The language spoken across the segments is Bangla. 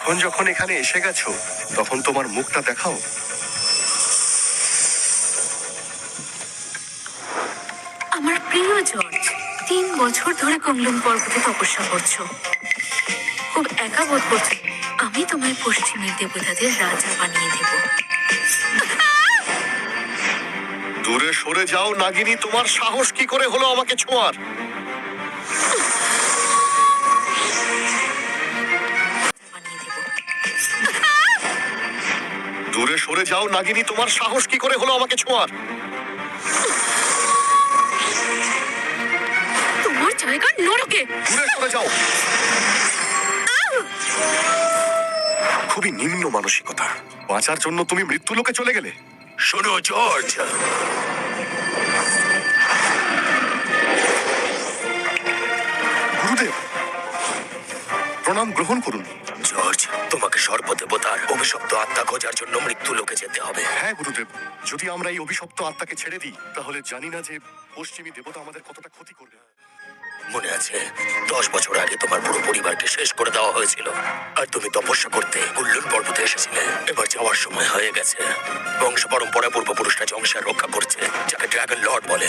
এখন যখন এখানে এসে গেছো তখন তোমার মুখটা দেখাও। আমার প্রিয় জর্জ, 3 বছর ধরে কুংলুন পর্বতে তপস্যা করছো, খুব একা বোধ করছো। আমি তোমায় পশ্চিমের দেবতাদের রাজা বানিয়ে দেব। দূরে সরে যাও নাগিনী, তোমার সাহস কি করে হলো আমাকে ছোঁয়ার? বানিয়ে দেব। দূরে সরে যাও নাগিনী, তোমার সাহস কি করে হলো আমাকে ছোঁয়ার? তোমার জায়গা নরকে। দূরে সরে যাও। খুবই নিম্ন মানসিকতা। বাঁচার জন্য তুমি মৃত্যু লোকে চলে গেলে। শোনো জর্জ, গুরুদেব, প্রণাম গ্রহণ করুন। জর্জ, তোমাকে সর্বদেবতার অভিশপ্ত আত্মা খোঁজার জন্য মৃত্যু লোকে যেতে হবে। হ্যাঁ গুরুদেব, যদি আমরা এই অভিশপ্ত আত্মাকে ছেড়ে দিই তাহলে জানি না যে পশ্চিমী দেবতা আমাদের কতটা ক্ষতি করবে। মনে আছে 10 বছর আগে তোমার পুরো পরিবারকে শেষ করে দেওয়া হয়েছিল, আর তুমি তপস্যা করতে কুল্লুন পর্বতে এসেছিলে। এবার যাওয়ার সময় হয়ে গেছে। বংশ পরম্পরা পূর্বপুরুষরা জংশের রক্ষা করছে, যাকে ড্রাগন লর্ড বলে।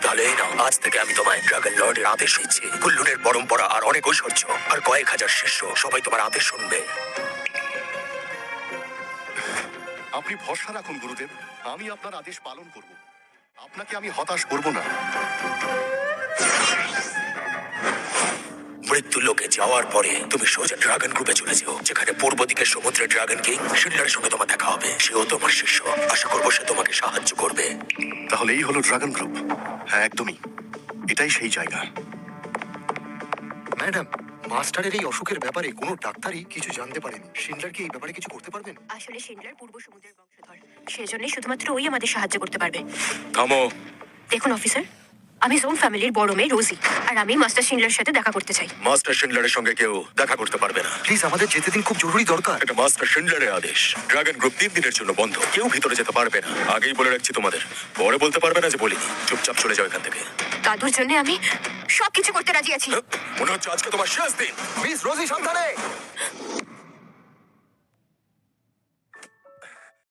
তাহলে এই নাও, আজ থেকে আমি তোমায় ড্রাগন লর্ডের আদেশ দিচ্ছি। কুল্লুনের পরম্পরা আর অনেক ঐশ্বর্য আর কয়েক হাজার শিষ্য, সবাই তোমার আদেশ শুনবে। আপনি ভরসা রাখুন গুরুদেব, আমি আপনার আদেশ পালন করব। আপনাকে আমি হতাশ করব না। মৃত্যু লোকে যাওয়ার পরে তুমি সোজা ড্রাগন গ্রুপে চলে যাও, যেখানে পূর্ব দিকের সমুদ্রে ড্রাগন কিং শিল্ডারের সঙ্গে তোমার দেখা হবে। সেও তোমার শিষ্য, আশা করবো সে তোমাকে সাহায্য করবে। তাহলে এই হলো ড্রাগন গ্রুপ। হ্যাঁ একদমই, এটাই সেই জায়গা। ম্যাডাম, মাস্টারের এই অসুখের ব্যাপারে কোনো ডাক্তারই কিছু জানতে পারেনি। শিন্ডার কি এই ব্যাপারে কিছু করতে পারবেন? আসলে শিন্ডলার পূর্ব সমুদ্রের বংশধর, সেজন্যই শুধুমাত্র ওই আমাদের সাহায্য করতে পারবে। থামো। দেখুন অফিসার, আমি জোন ফ্যামিলির বড় মেয়ে রোজি, আর আমি মাস্টার শিন্ডলার সাথে দেখা করতে চাই। মাস্টার শিন্ডলারের সঙ্গে কেউ দেখা করতে পারবে না। প্লিজ আমাদের যেতে দিন, খুব জরুরি দরকার। এটা মাস্টার শিন্ডলারের আদেশ। ড্রাগন গ্রুপ 3 দিনের জন্য বন্ধ, কেউ ভিতরে যেতে পারবে না। আগেই বলে রাখছি তোমাদের, পরে বলতে পারবে না যে বলিনি। চুপচাপ চলে যাও এখান থেকে। দাদুর জন্য আমি সবকিছু করতে রাজি আছি। মনে হচ্ছে আজকে তোমার শেষ দিন। মিস রোজি, সাবধানে।